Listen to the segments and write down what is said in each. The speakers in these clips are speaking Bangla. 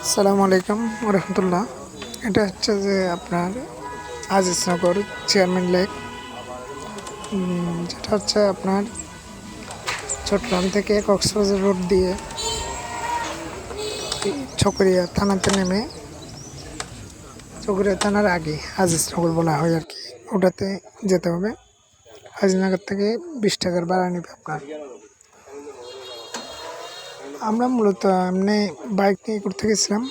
আসসালামু আলাইকুম রহমতুল্লাহ। এটা হচ্ছে যে আপনার আজিজনগর চেয়ারম্যান লেক, যেটা হচ্ছে আপনার চট্টগ্রাম থেকে কক্সবাজার রোড দিয়ে চকরিয়া থানাতে নেমে, চকরিয়া থানার আগে আজিজনগর বলা হয় আর কি, ওটাতে যেতে হবে। আজিজনগর থেকে 20 টাকার ভাড়া নেবে আপনার। আমরা মূলত এমনি বাইক নিয়ে ঘুরতে গেছিলাম,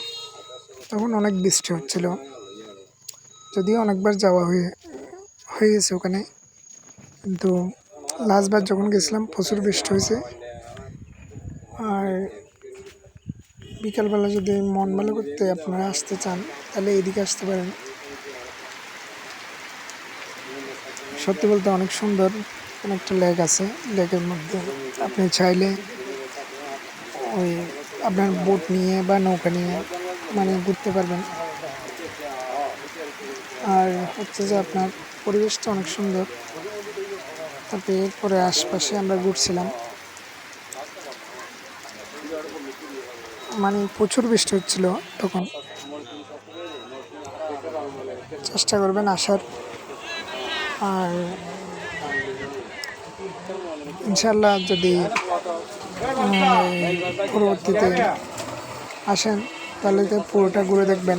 তখন অনেক বৃষ্টি হচ্ছিল, যদিও অনেকবার যাওয়া হয়ে গেছে ওখানে, কিন্তু লাস্টবার যখন গেছিলাম প্রচুর বৃষ্টি হয়েছে। আর বিকালবেলা যদি মন ভালো করতে আপনারা আসতে চান তাহলে এদিকে আসতে পারেন। সত্যি বলতে অনেক সুন্দর একটা লেক আছে। লেকের মধ্যে আপনি চাইলে ওই আপনার বোট নিয়ে বা নৌকা নিয়ে ঘুরতে পারবেন। আর হচ্ছে যে আপনার পরিবেশটা অনেক সুন্দর। তারপরে এরপরে আশপাশে আমরা ঘুরছিলাম, প্রচুর বৃষ্টি হচ্ছিল তখন। চেষ্টা করবেন আসার, আর ইনশাল্লাহ যদি পরবর্তীতে আসেন তাহলে তো পুরোটা ঘুরে দেখবেন।